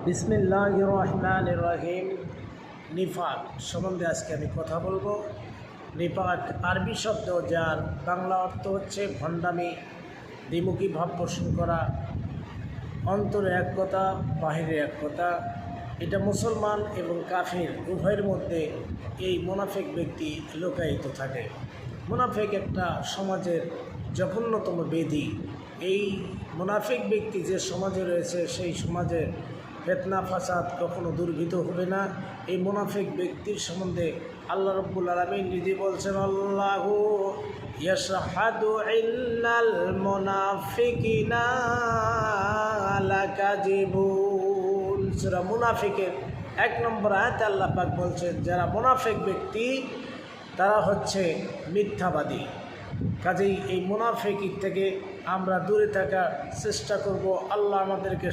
বিসমিল্লাহির রহমানির রহিম। নিফাক সম্বন্ধে আজকে আমি কথা বলবো। নিফাক আরবি শব্দ, যার বাংলা অর্থ হচ্ছে ভণ্ডামি, দ্বিমুখী ভাব পোষণ করা, অন্তরে এক কথা বাহিরে এক কথা। এটা মুসলমান এবং কাফির উভয়ের মধ্যে এই মুনাফিক ব্যক্তি লুকায়িত থাকে। মুনাফিক একটা সমাজের জঘন্যতম ব্যাধি। এই মুনাফিক ব্যক্তি যে সমাজে রয়েছে, সেই সমাজের ফিতনা ফাসাদ কখনো দূরীভূত হবে না। এই মুনাফিক ব্যক্তির সম্বন্ধে আল্লাহ রাব্বুল আলামিন নিজে বলছেন, আল্লাহু ইয়াশহাদু ইন্নাল মুনাফিকিনা লাকাযিবুন। সূরা মুনাফিকের 1 নম্বর আয়াতে আল্লাহ পাক বলছেন, যারা মুনাফিক ব্যক্তি তারা হচ্ছে মিথ্যাবাদী। কাজেই এই মুনাফিকি থেকে আমরা দূরে থাকার চেষ্টা করব। আল্লাহ আমাদেরকে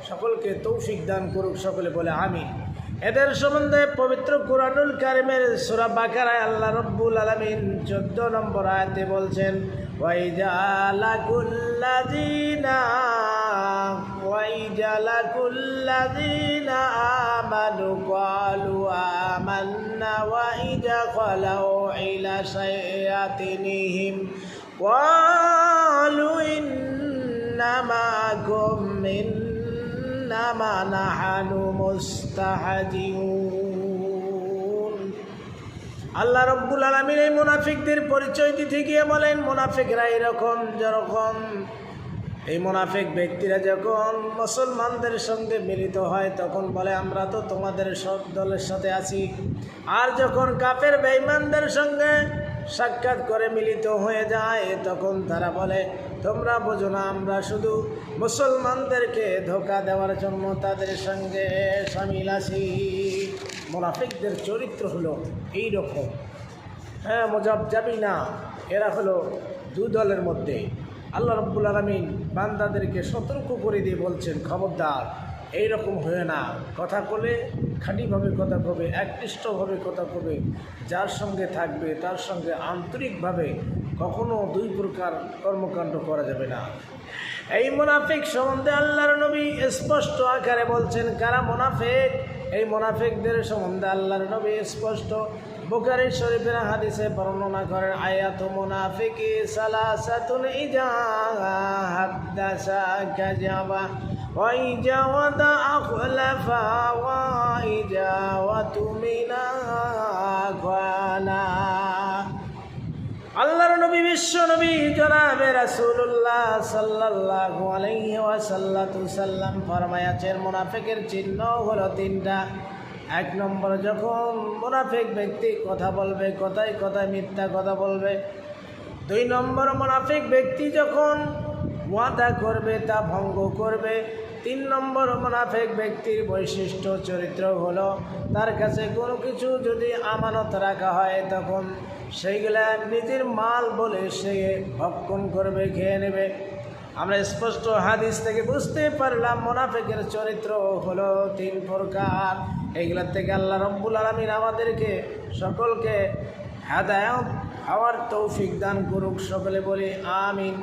সকলকে তৌফিক দান করুক। সকলে বলে আমিন। এদের সম্বন্ধে পবিত্র কুরআনুল কারীমের সূরা বাকারায় আল্লাহ রাব্বুল আলামিন 14 নম্বর আয়াতে বলছেন, ওয়াইজা লাকুল্লাযীনা আমানু ক্বালু আমান্না ওয়া ইযা খালাউ ইলা শায়াতিনিহিম ক্বালু ইন্নামাকুম ইন্নামা নাহনু মুস্তাহজিউন। আল্লাহ রাব্বুল আলামিন এই মুনাফিকদের পরিচয় দিতে গিয়ে বলেন, মুনাফিকরা এরকম যেরকম এই মুনাফিক ব্যক্তিরা যখন মুসলমানদের সঙ্গে মিলিত হয় তখন বলে, আমরা তো তোমাদের সব দলের সাথে আছি। আর যখন কাফের বেঈমানদের সঙ্গে সাক্ষাৎ করে মিলিত হয়ে যায় তখন তারা বলে, তোমরা বোঝো না, আমরা শুধু মুসলমানদেরকে ধোঁকা দেওয়ার জন্য তাদের সঙ্গে শামিল আছি। মুনাফিকদের চরিত্র হলো এই রকম। মুজাবজাবিনা, এরা হলো দুই দলের মধ্যে। আল্লাহ রাব্বুল আলামিন বান্দাদেরকে সতর্ক করে দিয়ে বলছেন, খবরদার এইরকম হয়ে না। কথা বলে খাঁটিভাবে কথা কবে, একনিষ্ঠভাবে কথা কবে। যার সঙ্গে থাকবে তার সঙ্গে আন্তরিকভাবে কখনো দুই প্রকার কর্মকাণ্ড করা যাবে না। এই মুনাফিক সম্বন্ধে আল্লাহর নবী স্পষ্ট আকারে বলছেন, কারা মুনাফিক। এই মুনাফিকদের সম্বন্ধে আল্লাহর নবী স্পষ্ট বুখারী শরীফের হাদিসে বর্ণনা করেন, আয়াতু মুনাফিকি সালাসাতুন ইজা হাদাসা কাযাবা ওয়া ইজা ওয়াদা আখলাফা ওয়া ইজা ওয়াতুমিনা খানা। আল্লাহর নবী বিশ্ব নবী জনাবে রাসূলুল্লাহ সাল্লাল্লাহু আলাইহি ওয়াসাল্লাম ফরমায়াছেন, মুনাফিকের চিহ্ন হলো 3টা। 1 নম্বর, যখন মুনাফিক ব্যক্তি কথা বলবে কথায় কথায় মিথ্যা কথা বলবে। 2 নম্বর, মুনাফিক ব্যক্তি যখন ওয়াদা করবে তা ভঙ্গ করবে। 3 নম্বর, মুনাফিক ব্যক্তির বৈশিষ্ট্য চরিত্র হলো তার কাছে কোনো কিছু যদি আমানত রাখা হয় তখন সেইগুলা নিজের মাল বলে সে ভক্ষণ করবে, খেয়ে নেবে। আমরা স্পষ্ট হাদিস থেকে বুঝতে পারলাম মুনাফিকের চরিত্র হলো 3 প্রকার। এইগুলোর থেকে আল্লাহ রাব্বুল আলামিন আমাদেরকে সকলকে হেদায়েত হওয়ার তৌফিক দান করুক। সকলে বলি আমিন।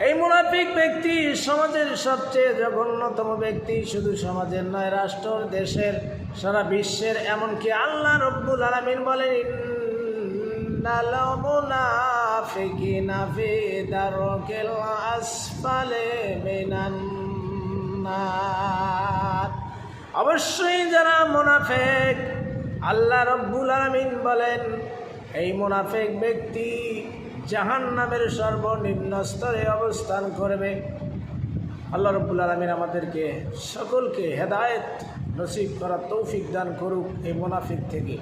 এই মুনাফিক ব্যক্তি সমাজের সবচেয়ে জঘন্যতম ব্যক্তি। শুধু সমাজের নয়, রাষ্ট্র, দেশের, সারা বিশ্বের, এমনকি আল্লাহ রাব্বুল আলামিন বলেন, ইন্নাল মুনাফিকিনা ফি দারকিল আসফালি মিনান নার। অবশ্যই যারা মুনাফিক, আল্লাহ রাব্বুল আলামিন বলেন এই মুনাফিক ব্যক্তি জাহান্নামের সর্বনিম্ন স্তরে অবস্থান করবে। আল্লাহ রাব্বুল আলামিন আমাদেরকে সকলকে হেদায়েত নসিব করার তৌফিক দান করুক এই মুনাফিক থেকে।